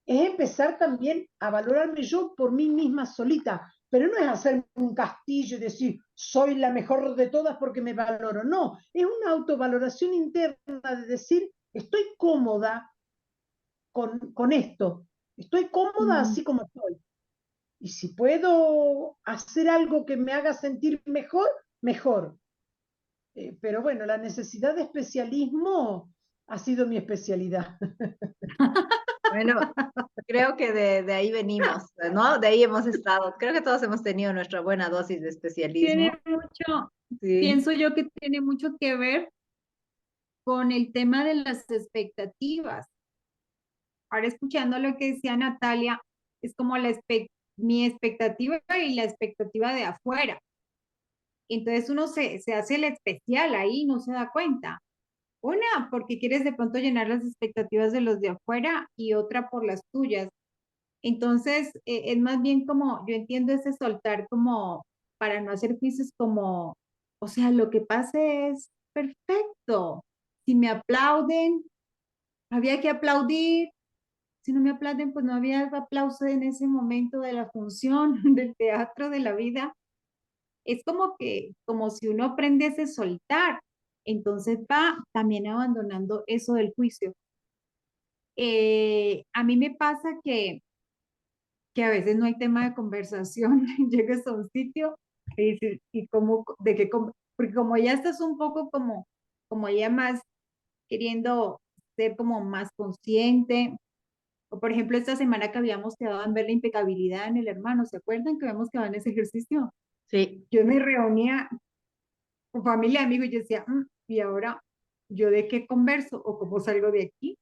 es empezar también a valorarme yo por mí misma solita, pero no es hacer un castillo y decir, soy la mejor de todas porque me valoro, no, es una autovaloración interna de decir, estoy cómoda con esto, estoy cómoda así como estoy, y si puedo hacer algo que me haga sentir mejor, mejor. Pero bueno, la necesidad de especialismo ha sido mi especialidad. Bueno, creo que de ahí venimos, ¿no? De ahí hemos estado. Creo que todos hemos tenido nuestra buena dosis de especialismo. Tiene mucho, Sí. pienso yo que tiene mucho que ver con el tema de las expectativas. ahora escuchando lo que decía Natalia, es como mi expectativa y la expectativa de afuera. Entonces uno se hace el especial ahí, no se da cuenta. Una, porque quieres de pronto llenar las expectativas de los de afuera y otra por las tuyas. Entonces, es más bien como, yo entiendo ese soltar como para no hacer juicios como, o sea, lo que pase es perfecto. Si me aplauden, había que aplaudir. Si no me aplauden, pues no había aplauso en ese momento de la función, del teatro, de la vida. Es como que, como si uno aprendiese a soltar, entonces va también abandonando eso del juicio. A mí me pasa que a veces no hay tema de conversación, llegas a un sitio y dices, ¿y cómo, de qué, porque como ya estás un poco como ya más queriendo ser como más consciente, o por ejemplo esta semana que habíamos quedado en ver la impecabilidad en el hermano, ¿se acuerdan que habíamos quedado en ese ejercicio? Sí, Yo me reunía con familia, amigos, y yo decía, ¿y ahora yo de qué converso o cómo salgo de aquí?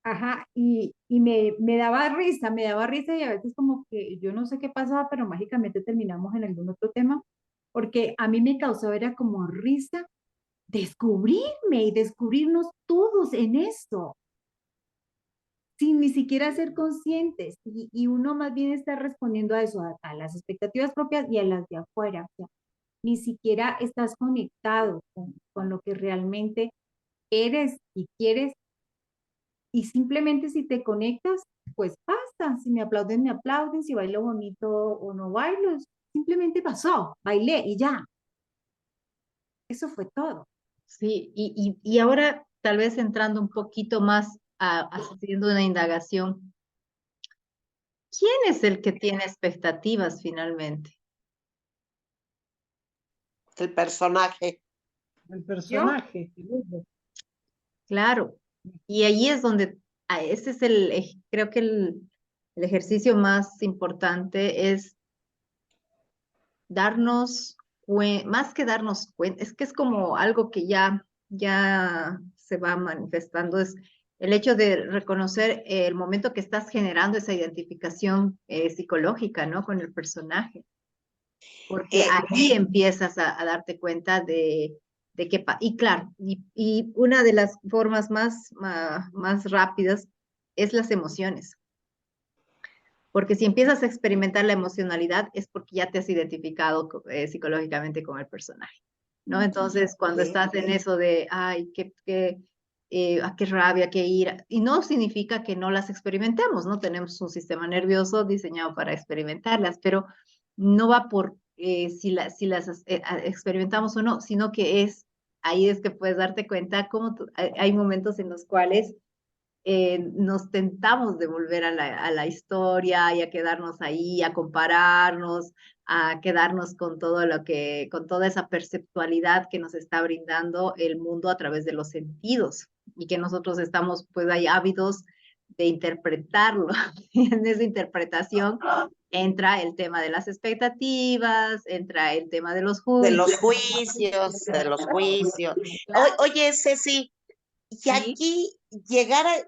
Ajá, y me daba risa y a veces como que yo no sé qué pasaba, pero mágicamente terminamos en algún otro tema, porque a mí me causó era como risa descubrirme y descubrirnos todos en esto, sin ni siquiera ser conscientes, y uno más bien está respondiendo a eso, a las expectativas propias y a las de afuera, o sea, ni siquiera estás conectado con lo que realmente eres y quieres. Y simplemente si te conectas, pues basta. Si me aplauden, me aplauden. Si bailo bonito o no bailo, simplemente pasó, bailé y ya. Eso fue todo. sí, y ahora tal vez entrando un poquito más haciendo una indagación, ¿quién es el que tiene expectativas finalmente? El personaje. El Yo, personaje. Claro, y ahí es donde, ese es creo que el ejercicio más importante es darnos, más que darnos cuenta, es que es como algo que ya se va manifestando, es el hecho de reconocer el momento que estás generando esa identificación psicológica, ¿no? Con el personaje, porque Eh, ahí empiezas a darte cuenta de qué y claro, y una de las formas más rápidas es las emociones. Porque si empiezas a experimentar la emocionalidad es porque ya te has identificado psicológicamente con el personaje, ¿no? Entonces, cuando sí. estás en eso de, ay, qué rabia, qué ira, y no significa que no las experimentemos, ¿no? Tenemos un sistema nervioso diseñado para experimentarlas, pero no va por si las experimentamos o no, sino que ahí es que puedes darte cuenta cómo hay momentos en los cuales nos tentamos de volver a la historia y a quedarnos ahí, a compararnos, a quedarnos con todo con toda esa perceptualidad que nos está brindando el mundo a través de los sentidos y que nosotros estamos pues ahí ávidos de interpretarlo. Y en esa interpretación entra el tema de las expectativas, entra el tema de los De juicios. los juicios, de los juicios. Oye, Ceci, y Sí, aquí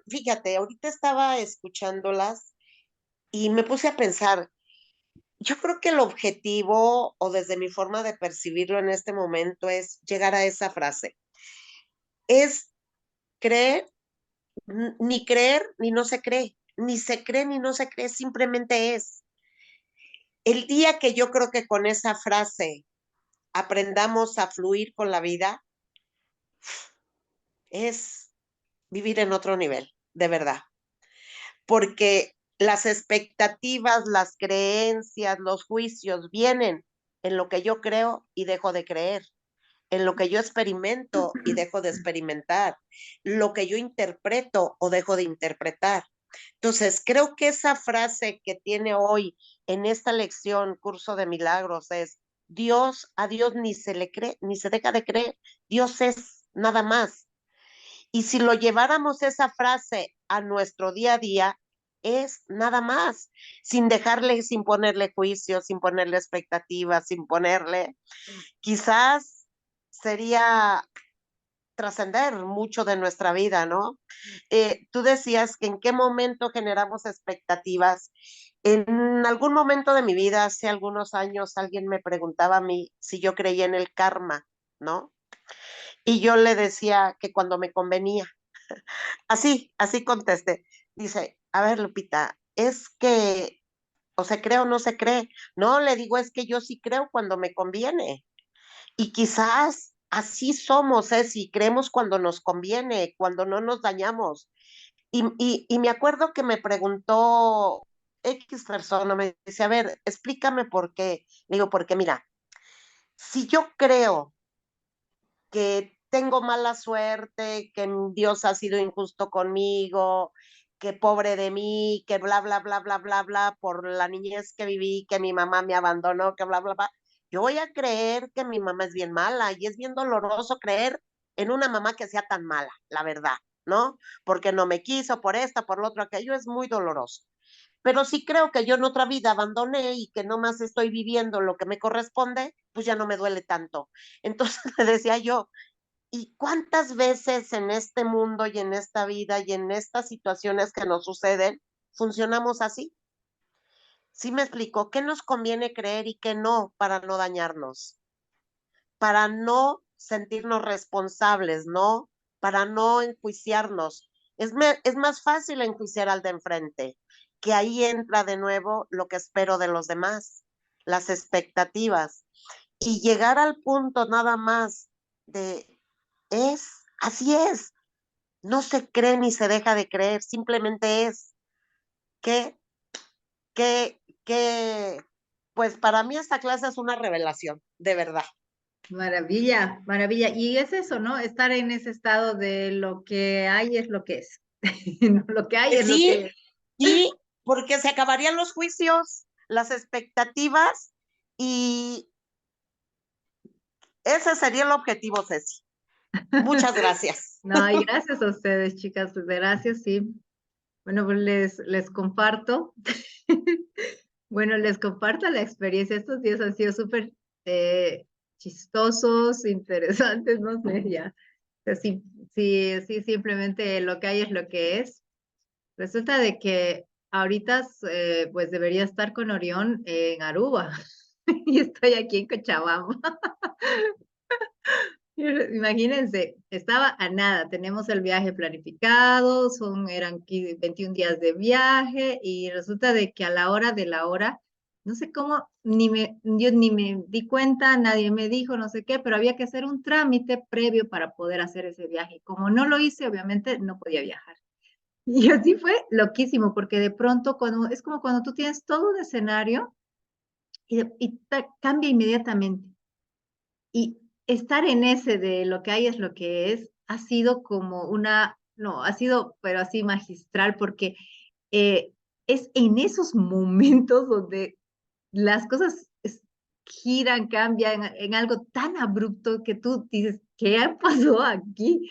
fíjate, ahorita estaba escuchándolas y me puse a pensar, yo creo que el objetivo, o desde mi forma de percibirlo en este momento, es llegar a esa frase. Es creer, ni creer, ni no se cree, ni se cree, ni no se cree, simplemente es. El día que yo creo que con esa frase aprendamos a fluir con la vida, es vivir en otro nivel, de verdad. Porque las expectativas, las creencias, los juicios vienen en lo que yo creo y dejo de creer, en lo que yo experimento y dejo de experimentar, lo que yo interpreto o dejo de interpretar. Entonces, creo que esa frase que tiene hoy en esta lección, Curso de Milagros, es a Dios ni se le cree, ni se deja de creer, Dios es nada más. Y si lo lleváramos esa frase a nuestro día a día, es nada más, sin ponerle juicio, sin ponerle expectativas, quizás sería trascender mucho de nuestra vida, ¿no? Tú decías que en qué momento generamos expectativas. En algún momento de mi vida, hace algunos años, alguien me preguntaba a mí si yo creía en el karma, ¿no? Y yo le decía que cuando me convenía. Así contesté. Dice, a ver, Lupita, es que o se cree o no se cree. No, le digo, es que yo sí creo cuando me conviene. Y quizás así somos, si creemos cuando nos conviene, cuando no nos dañamos. Y me acuerdo que me preguntó X persona, me dice, a ver, explícame por qué. Le digo, porque mira, si yo creo que tengo mala suerte, que Dios ha sido injusto conmigo, que pobre de mí, que bla, bla, bla, bla, bla, bla, por la niñez que viví, que mi mamá me abandonó, que bla, bla, bla. Yo voy a creer que mi mamá es bien mala y es bien doloroso creer en una mamá que sea tan mala, la verdad, ¿no? Porque no me quiso por esta, por lo otro, aquello es muy doloroso. Pero si creo que yo en otra vida abandoné y que no más estoy viviendo lo que me corresponde, pues ya no me duele tanto. Entonces le decía yo, ¿y cuántas veces en este mundo y en esta vida y en estas situaciones que nos suceden funcionamos así? ¿Sí me explico? ¿Qué nos conviene creer y qué no para no dañarnos? Para no sentirnos responsables, ¿no? Para no enjuiciarnos. Es más fácil enjuiciar al de enfrente, que ahí entra de nuevo lo que espero de los demás, las expectativas. Y llegar al punto nada más de así es, no se cree ni se deja de creer, simplemente es que, que, pues para mí esta clase es una revelación, de verdad. Maravilla, maravilla. Y es eso, ¿no? Estar en ese estado de lo que hay es lo que es. No, lo que hay es lo que Sí, es. y porque se acabarían los juicios, las expectativas, y ese sería el objetivo, Ceci. Muchas gracias. No, y gracias a ustedes, chicas. Pues gracias, sí. Bueno, pues les comparto. Bueno, les comparto la experiencia. Estos días han sido súper chistosos, interesantes, no sé, ya. O sea, sí, sí, sí, simplemente lo que hay es lo que es. Resulta de que ahorita, pues debería estar con Orión en Aruba y estoy aquí en Cochabamba. Imagínense, estaba a nada, tenemos el viaje planificado, eran 21 días de viaje y resulta de que a la hora de la hora, no sé cómo, yo ni me di cuenta, nadie me dijo, no sé qué, pero había que hacer un trámite previo para poder hacer ese viaje. Como no lo hice, obviamente no podía viajar. Y así fue loquísimo, porque de pronto es como cuando tú tienes todo un escenario y cambia inmediatamente. Y estar en ese de lo que hay es lo que es, ha sido como no, ha sido, pero así magistral, porque eh, es en esos momentos donde las cosas giran, cambian en algo tan abrupto que tú dices, ¿qué pasó aquí?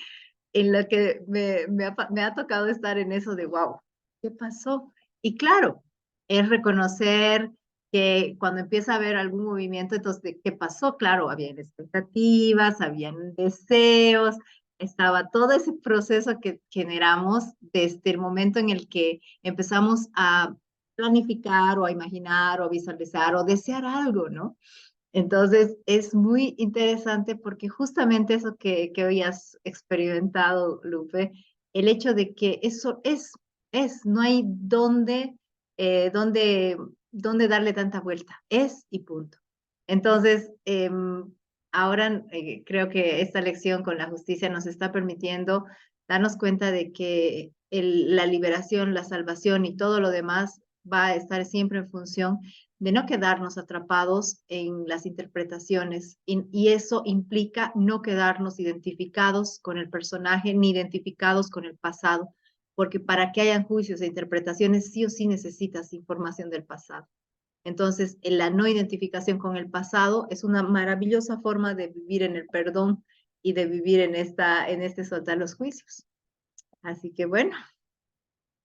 En lo que me ha tocado estar en eso de, wow, ¿qué pasó? Y claro, es reconocer que cuando empieza a haber algún movimiento, entonces, ¿qué pasó? Claro, habían expectativas, habían deseos, estaba todo ese proceso que generamos desde el momento en el que empezamos a planificar o a imaginar o a visualizar o desear algo, ¿no? Entonces, es muy interesante porque justamente eso que hoy has experimentado, Lupe, el hecho de que eso no hay dónde darle tanta vuelta, es y punto. Entonces, ahora creo que esta lección con la justicia nos está permitiendo darnos cuenta de que la liberación, la salvación y todo lo demás va a estar siempre en función de no quedarnos atrapados en las interpretaciones y eso implica no quedarnos identificados con el personaje ni identificados con el pasado, porque para que hayan juicios e interpretaciones sí o sí necesitas información del pasado. Entonces, la no identificación con el pasado es una maravillosa forma de vivir en el perdón y de vivir en este soltar los juicios. Así que bueno,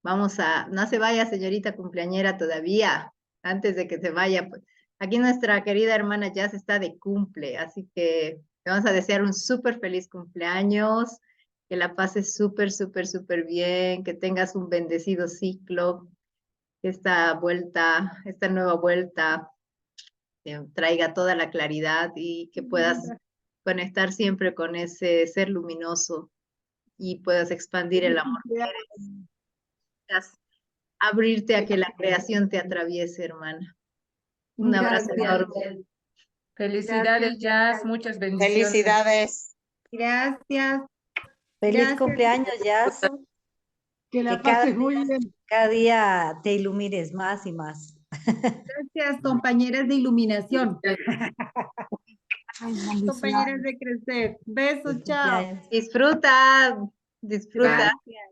no se vaya, señorita cumpleañera, todavía, antes de que se vaya. Pues, aquí nuestra querida hermana Jazz está de cumple, así que Te vamos a desear un súper feliz cumpleaños, que la pases súper, súper, súper bien, que tengas un bendecido ciclo, que esta nueva vuelta traiga toda la claridad y que puedas conectar siempre con ese ser luminoso y puedas expandir el amor que eres. Puedas abrirte a que la creación te atraviese, hermana. Un abrazo enorme. Felicidades, Jazz, muchas bendiciones. Felicidades. Gracias. Feliz Gracias. cumpleaños, Jazz. Que la Que cada pases muy bien. Cada día te ilumines más y más. Gracias, compañeras de iluminación. Compañeras de crecer. Besos, chao. Cumpleaños. Disfruta, disfruta. Gracias.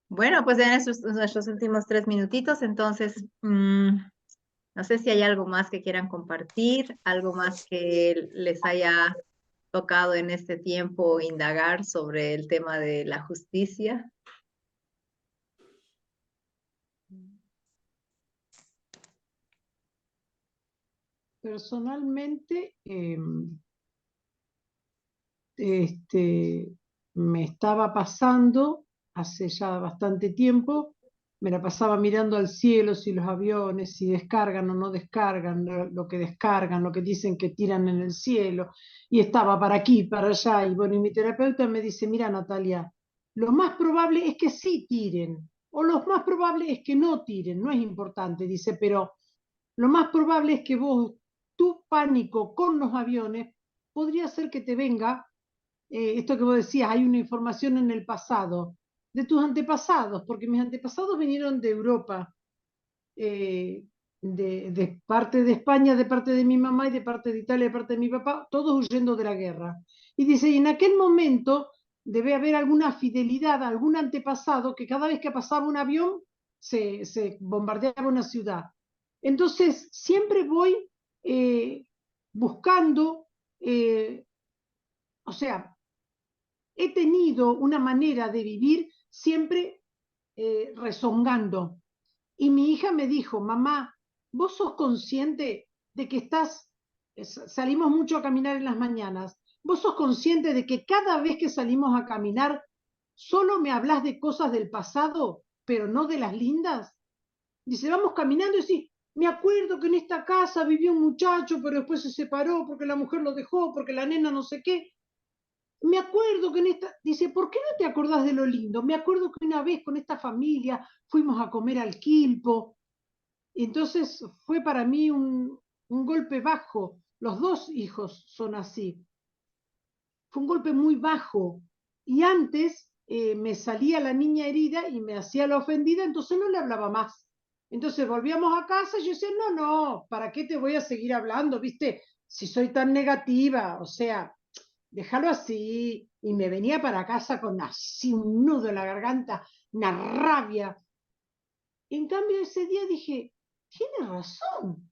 Bueno, pues en nuestros últimos 3 minutitos, entonces, no sé si hay algo más que quieran compartir, algo más que les haya tocado en este tiempo indagar sobre el tema de la justicia. Personalmente, me estaba pasando hace ya bastante tiempo, me la pasaba mirando al cielo, si los aviones, si descargan o no descargan, lo que descargan, lo que dicen que tiran en el cielo, y estaba para aquí, para allá, y bueno, y mi terapeuta me dice, mira Natalia, lo más probable es que sí tiren, o lo más probable es que no tiren, no es importante, dice, pero lo más probable es que vos, tu pánico con los aviones, podría ser que te venga esto que vos decías, hay una información en el pasado, de tus antepasados, porque mis antepasados vinieron de Europa, de parte de España, de parte de mi mamá y de parte de Italia, de parte de mi papá, todos huyendo de la guerra. Y dice, y en aquel momento debe haber alguna fidelidad a algún antepasado que cada vez que pasaba un avión se bombardeaba una ciudad. Entonces, siempre voy buscando, o sea, he tenido una manera de vivir siempre rezongando. Y mi hija me dijo, mamá, ¿vos sos consciente de que salimos mucho a caminar en las mañanas? ¿Vos sos consciente de que cada vez que salimos a caminar solo me hablas de cosas del pasado, pero no de las lindas? Dice, vamos caminando y sí, me acuerdo que en esta casa vivió un muchacho, pero después se separó porque la mujer lo dejó, porque la nena no sé qué. Me acuerdo que dice, ¿por qué no te acordás de lo lindo? Me acuerdo que una vez con esta familia fuimos a comer al Quilpo. Entonces fue para mí un golpe bajo. Los 2 hijos son así. Fue un golpe muy bajo. Y antes me salía la niña herida y me hacía la ofendida, entonces no le hablaba más. Entonces volvíamos a casa y yo decía, no, ¿para qué te voy a seguir hablando? ¿Viste? Si soy tan negativa, o sea, déjalo así. Y me venía para casa con así un nudo en la garganta, una rabia. En cambio, ese día dije, tiene razón.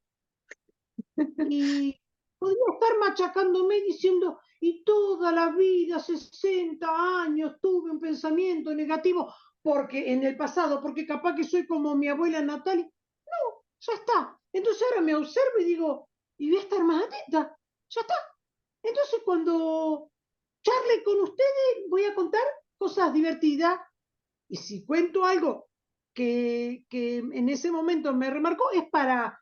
Y podría estar machacándome diciendo, y toda la vida, 60 años, tuve un pensamiento negativo porque en el pasado, porque capaz que soy como mi abuela Natalia. No, ya está. Entonces ahora me observo y digo, y voy a estar más atenta. Ya está. Entonces cuando charle con ustedes, voy a contar cosas divertidas. Y si cuento algo que en ese momento me remarcó, es para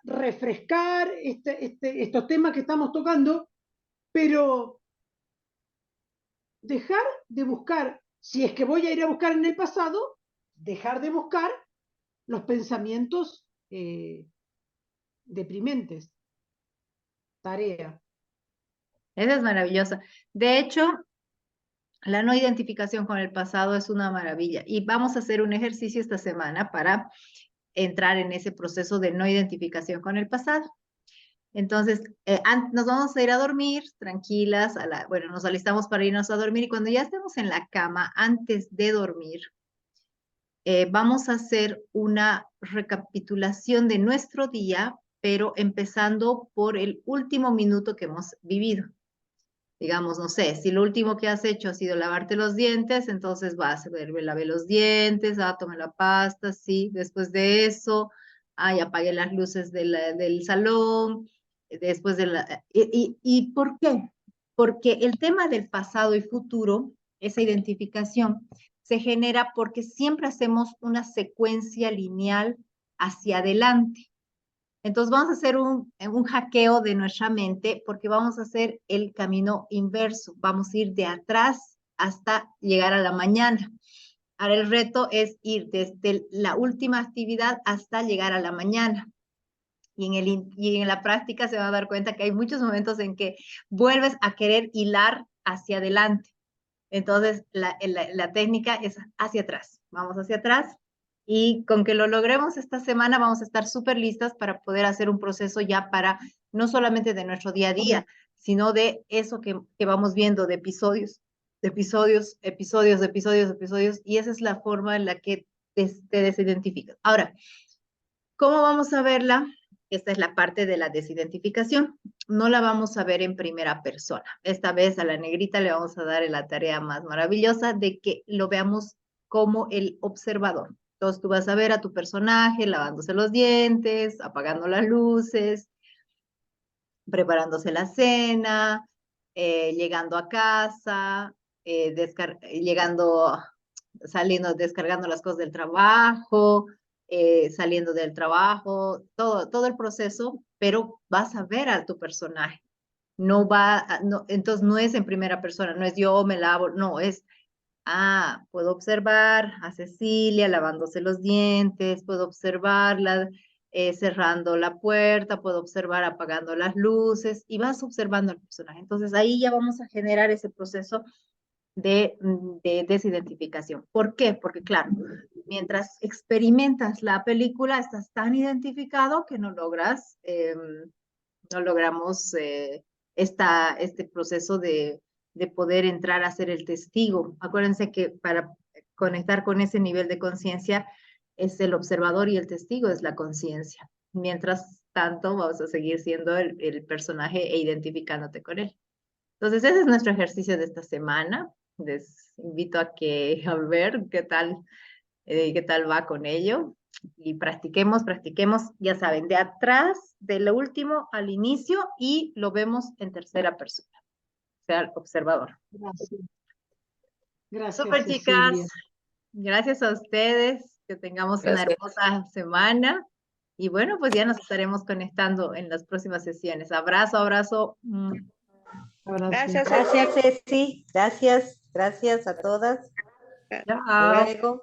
refrescar estos temas que estamos tocando, pero dejar de buscar, si es que voy a ir a buscar en el pasado, dejar de buscar los pensamientos deprimentes. Tarea. Esa es maravillosa. De hecho, la no identificación con el pasado es una maravilla. Y vamos a hacer un ejercicio esta semana para entrar en ese proceso de no identificación con el pasado. Entonces, nos vamos a ir a dormir tranquilas, bueno, nos alistamos para irnos a dormir y cuando ya estemos en la cama, antes de dormir, vamos a hacer una recapitulación de nuestro día, pero empezando por el último minuto que hemos vivido. Digamos, no sé, si lo último que has hecho ha sido lavarte los dientes, entonces vas a ver, me lavé los dientes, tomé la pasta, sí, después de eso, ya apagué las luces del salón, después de la... ¿Y por qué? Porque el tema del pasado y futuro, esa identificación, se genera porque siempre hacemos una secuencia lineal hacia adelante. Entonces vamos a hacer un hackeo de nuestra mente porque vamos a hacer el camino inverso. Vamos a ir de atrás hasta llegar a la mañana. Ahora el reto es ir desde la última actividad hasta llegar a la mañana. Y en la práctica se va a dar cuenta que hay muchos momentos en que vuelves a querer hilar hacia adelante. Entonces, la técnica es hacia atrás. Vamos hacia atrás y con que lo logremos esta semana vamos a estar súper listas para poder hacer un proceso ya para no solamente de nuestro día a día, sino de eso que vamos viendo de episodios, y esa es la forma en la que te desidentificas. Ahora, ¿cómo vamos a verla? Esta es la parte de la desidentificación. No la vamos a ver en primera persona. Esta vez a la negrita le vamos a dar la tarea más maravillosa de que lo veamos como el observador. Entonces tú vas a ver a tu personaje lavándose los dientes, apagando las luces, preparándose la cena, llegando a casa, saliendo, descargando las cosas del trabajo, saliendo del trabajo, todo el proceso, pero vas a ver a tu personaje. No va, no, entonces no es en primera persona, no es yo me lavo, no, es, puedo observar a Cecilia lavándose los dientes, puedo observarla cerrando la puerta, puedo observar apagando las luces y vas observando al personaje. Entonces ahí ya vamos a generar ese proceso de desidentificación. ¿Por qué? Porque claro, mientras experimentas la película, estás tan identificado que no logramos este proceso de poder entrar a ser el testigo. Acuérdense que para conectar con ese nivel de conciencia es el observador y el testigo es la conciencia. Mientras tanto, vamos a seguir siendo el personaje e identificándote con él. Entonces, ese es nuestro ejercicio de esta semana. Les invito a ver qué tal va con ello. Y practiquemos, ya saben, de atrás, de lo último al inicio, y lo vemos en tercera persona, o sea, el observador. Gracias. Gracias, Súper, Cecilia. chicas. Gracias a ustedes. Que tengamos una Gracias. hermosa semana. Y bueno, pues ya nos estaremos conectando en las próximas sesiones. Abrazo. Abrazo. Gracias, Gracias, Ceci. Gracias a todas. Chao. Hasta luego.